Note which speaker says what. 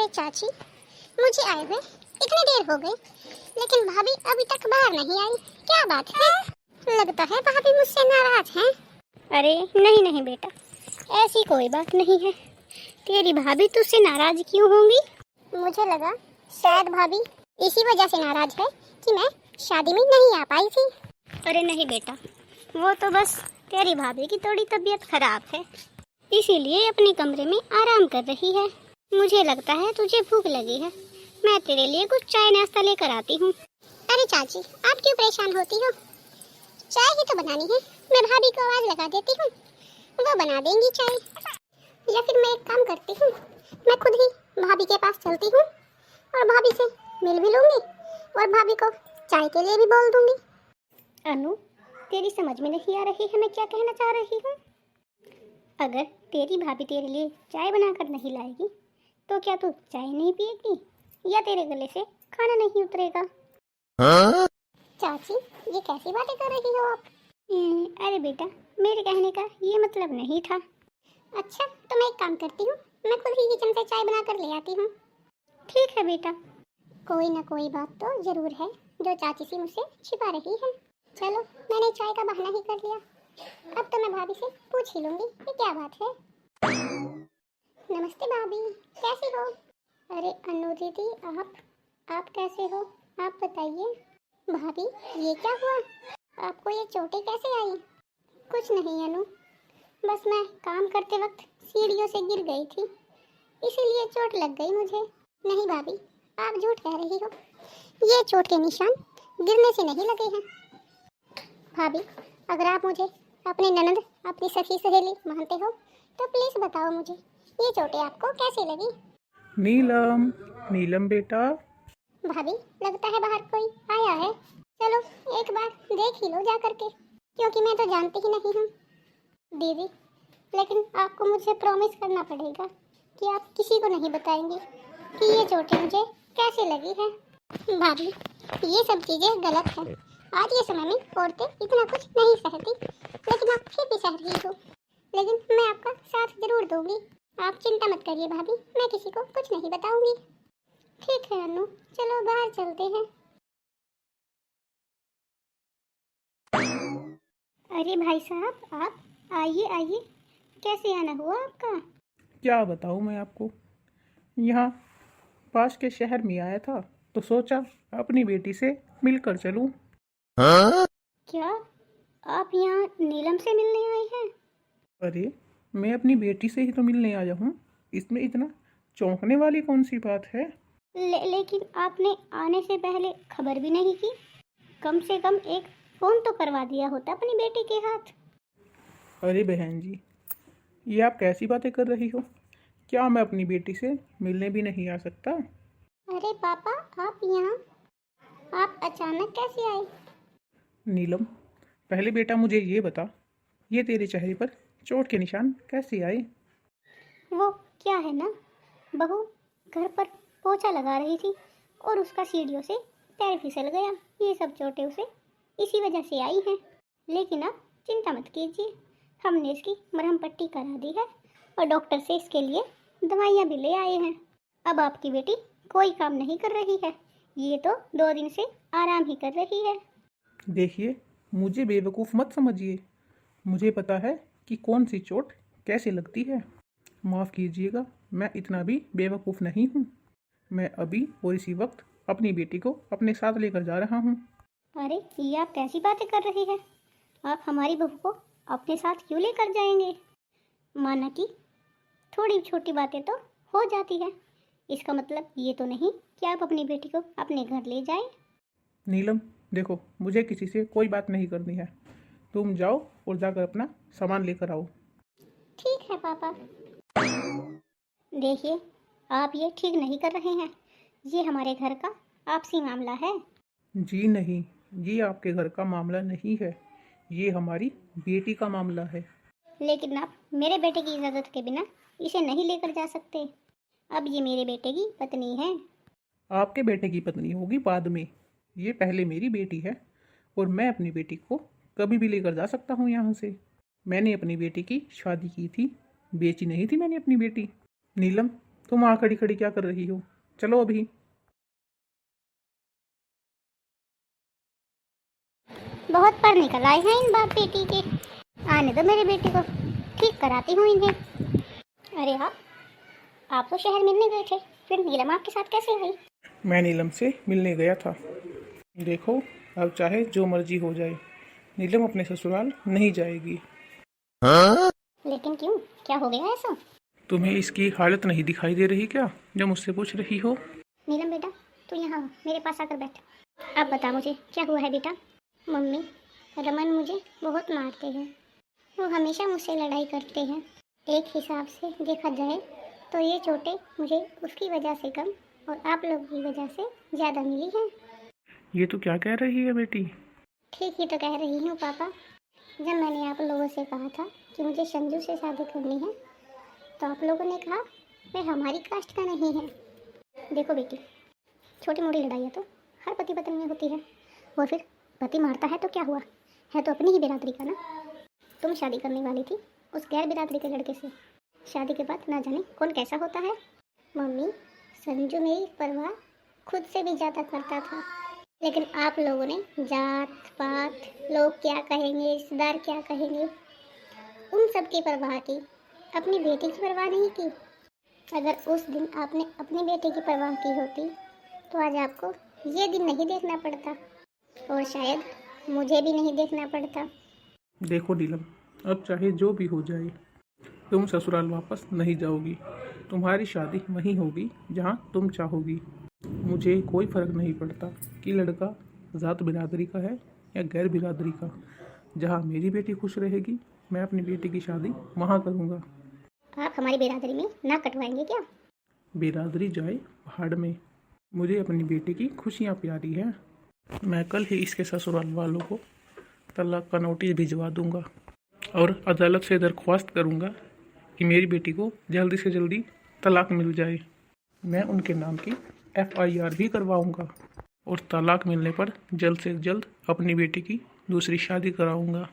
Speaker 1: अरे चाची, मुझे आए हुए इतनी देर हो गई, लेकिन भाभी अभी तक बाहर नहीं आई। क्या बात है? लगता है भाभी मुझसे नाराज हैं। अरे नहीं नहीं बेटा, ऐसी कोई बात नहीं है। तेरी भाभी तुझसे नाराज क्यों होंगी? मुझे लगा शायद भाभी इसी वजह से नाराज है कि मैं शादी में नहीं आ पाई थी। अरे नहीं बेटा, वो तो बस तेरी भाभी की थोड़ी तबीयत खराब है, इसीलिए अपने कमरे में आराम कर रही है। मुझे लगता है तुझे भूख लगी है, मैं तेरे लिए कुछ चाय नाश्ता लेकर आती हूँ। अरे चाची, आप क्यों परेशान होती हो? चाय ही तो बनानी है, मैं भाभी को आवाज लगा देती हूँ, वो बना देंगी चाय। या फिर मैं एक काम करती हूँ, मैं खुद ही भाभी के पास चलती हूँ और भाभी से मिल भी लूंगी और भाभी को चाय के लिए भी बोल दूंगी। अनु, तेरी समझ में नहीं आ रही है मैं क्या कहना चाह रही हूँ? अगर तेरी भाभी तेरे लिए चाय बनाकर नहीं लाएगी तो क्या तू चाय नहीं पिएगी या तेरे गले से खाना नहीं उतरेगा? हाँ? चाची, ये कैसी बातें कर रही हो आप? अरे बेटा, मेरे कहने का ये मतलब नहीं था। अच्छा, तो मैं एक काम करती हूँ, मैं खुद ही किचन से चाय बनाकर ले आती हूँ। ठीक है बेटा। कोई ना कोई बात तो जरूर है जो चाची सी मुझसे छिपा रही है। चलो, मैंने चाय का बहाना ही कर लिया, अब तो मैं भाभी से पूछ ही लूंगी कि क्या बात है। नमस्ते भाभी, कैसी हो? अरे अनु दीदी, आप कैसे हो? आप बताइए। भाभी, ये क्या हुआ? आपको ये चोटें कैसे आई? कुछ नहीं अनु, बस मैं काम करते वक्त सीढ़ियों से गिर गई थी, इसीलिए चोट लग गई मुझे। नहीं भाभी, आप झूठ कह रही हो, ये चोट के निशान गिरने से नहीं लगे हैं। भाभी, अगर आप मुझे अपनी ननद, अपनी सखी सहेली मानते हो तो प्लीज बताओ मुझे, ये चोटें आपको कैसे लगी?
Speaker 2: नीलम, नीलम बेटा।
Speaker 1: भाभी, लगता है बाहर कोई आया है। चलो एक बार देख ही लो जा करके, क्योंकि मैं तो जानती ही नहीं हूँ। दीदी, लेकिन आपको मुझे प्रॉमिस करना पड़ेगा कि आप किसी को नहीं बताएंगे कि ये चोटें मुझे कैसे लगी है। भाभी, ये सब चीजें गलत है। आज के समय में औरतें इतना कुछ नहीं सहती, लेकिन आप फिर भी सह रही हो। लेकिन मैं आपका साथ जरूर दूंगी, आप चिंता मत करिए भाभी, मैं किसी को कुछ नहीं बताऊंगी। ठीक है अनु, चलो बाहर चलते हैं। अरे भाई साहब, आप आइए आइए, कैसे आना हुआ आपका?
Speaker 2: क्या बताऊँ मैं आपको, यहाँ पास के शहर में आया था तो सोचा अपनी बेटी से मिलकर चलूं।
Speaker 1: हाँ? क्या आप यहाँ नीलम से मिलने आए हैं?
Speaker 2: अरे, मैं अपनी बेटी से ही तो मिलने आया हूँ, इसमें इतना चौंकने वाली कौन सी बात है?
Speaker 1: लेकिन आपने आने से पहले खबर भी नहीं की, कम से कम एक फोन तो करवा दिया होता अपनी बेटी के हाथ।
Speaker 2: अरे बहन जी, ये आप कैसी बातें कर रही हो? क्या मैं अपनी बेटी से मिलने भी नहीं आ सकता?
Speaker 1: अरे पापा, आप यहाँ, आप अचानक कैसे आए?
Speaker 2: नीलम, पहले बेटा मुझे ये बता, ये तेरे चेहरे पर चोट के निशान कैसे आए?
Speaker 1: वो क्या है ना, बहू घर पर पोछा लगा रही थी और उसका सीढ़ियों से पैर फिसल गया, ये सब चोटें उसे इसी वजह से आई हैं। लेकिन आप चिंता मत कीजिए, हमने इसकी मरहम पट्टी करा दी है और डॉक्टर से इसके लिए दवाइयाँ भी ले आए हैं। अब आपकी बेटी कोई काम नहीं कर रही है, ये तो 2 दिन से आराम ही कर रही है।
Speaker 2: देखिए, मुझे बेवकूफ़ मत समझिए, मुझे पता है कि कौन सी चोट कैसे लगती है। माफ़ कीजिएगा, मैं इतना भी बेवकूफ़ नहीं हूँ। मैं अभी और इसी वक्त अपनी बेटी को अपने साथ लेकर जा रहा हूँ।
Speaker 1: अरे ये आप कैसी बातें कर रही हैं? आप हमारी बहू को अपने साथ क्यों लेकर जाएंगे? माना कि थोड़ी छोटी बातें तो हो जाती है, इसका मतलब ये तो नहीं कि आप अपनी बेटी को अपने घर ले जाएं।
Speaker 2: नीलम, देखो, मुझे किसी से कोई बात नहीं करनी है। तुम जाओ और जाकर अपना सामान लेकर आओ।
Speaker 1: ठीक है पापा। देखिए, आप ये ठीक नहीं कर रहे हैं, ये हमारे घर का आपसी मामला है।
Speaker 2: जी नहीं, ये आपके घर का मामला नहीं है, ये हमारी बेटी का मामला है।
Speaker 1: लेकिन आप मेरे बेटे की इजाज़त के बिना इसे नहीं लेकर जा सकते, अब ये मेरे बेटे की पत्नी है।
Speaker 2: आपके बेटे की पत्नी होगी बाद में, ये पहले मेरी बेटी है और मैं अपनी बेटी को कभी भी लेकर जा सकता हूँ यहाँ से। मैंने अपनी बेटी की शादी की थी, बेची नहीं थी मैंने अपनी बेटी। नीलम, तुम वहाँ खड़ी खड़ी क्या कर रही हो? चलो अभी।
Speaker 1: बहुत पढ़ निकल आए हैं इन बाप बेटी के। आने दो मेरे बेटे को, ठीक कराती हूँ इन्हें। अरे आप तो शहर मिलने गए थे, फिर नीलम आपके साथ कैसे आई?
Speaker 2: मैं नीलम से मिलने गया था। देखो, अब चाहे जो मर्जी हो जाए, नीलम अपने ससुराल नहीं जाएगी।
Speaker 1: लेकिन क्यों, क्या हो गया ऐसा?
Speaker 2: तुम्हें इसकी हालत नहीं दिखाई दे रही क्या, जो मुझसे पूछ रही हो?
Speaker 1: नीलम बेटा, तू यहाँ मेरे पास आकर बैठ। अब बता मुझे क्या हुआ है बेटा? मम्मी, रमन मुझे बहुत मारते हैं। वो हमेशा मुझसे लड़ाई करते हैं। एक हिसाब से देखा जाए तो ये चोटें मुझे उसकी वजह से कम और आप लोगों की वजह से ज़्यादा मिली हैं।
Speaker 2: ये तो क्या कह रही है बेटी?
Speaker 1: ठीक ही तो कह रही हूँ पापा। जब मैंने आप लोगों से कहा था कि मुझे संजू से शादी करनी है, तो आप लोगों ने कहा मैं हमारी कास्ट का नहीं है। देखो बेटी, छोटी मोटी लड़ाइयाँ तो हर पति पत्नी में होती है, और फिर पति मारता है तो क्या हुआ, है तो अपनी ही बिरादरी का ना। तुम शादी करने वाली थी उस गैर बिरादरी के लड़के से। शादी के बाद ना जाने कौन कैसा होता है। मम्मी, संजू मेरी परवाह खुद से भी ज़्यादा करता था, लेकिन आप लोगों ने जात पात, लोग क्या कहेंगे, रिश्तेदार क्या कहेंगे, उन सब की परवाह की, अपनी बेटी की परवाह नहीं की। अगर उस दिन आपने अपनी बेटी की परवाह की होती तो आज आपको ये दिन नहीं देखना पड़ता, और शायद मुझे भी नहीं देखना पड़ता।
Speaker 2: देखो नीलम, अब चाहे जो भी हो जाए, तुम ससुराल वापस नहीं जाओगी। तुम्हारी शादी वहीं होगी जहाँ तुम चाहोगी। मुझे कोई फ़र्क नहीं पड़ता कि लड़का ज़ात बिरादरी का है या गैर बिरादरी का। जहाँ मेरी बेटी खुश रहेगी, मैं अपनी बेटी की शादी वहाँ करूँगा।
Speaker 1: आप हमारी बिरादरी में ना कटवाएंगे क्या?
Speaker 2: बिरादरी जाए भाड़ में, मुझे अपनी बेटी की खुशियाँ प्यारी हैं। मैं कल ही इसके ससुराल वालों को तलाक का नोटिस भिजवा दूंगा और अदालत से दरख्वास्त करूंगा कि मेरी बेटी को जल्दी से जल्दी तलाक मिल जाए। मैं उनके नाम की FIR भी करवाऊंगा और तलाक मिलने पर जल्द से जल्द अपनी बेटी की दूसरी शादी कराऊंगा।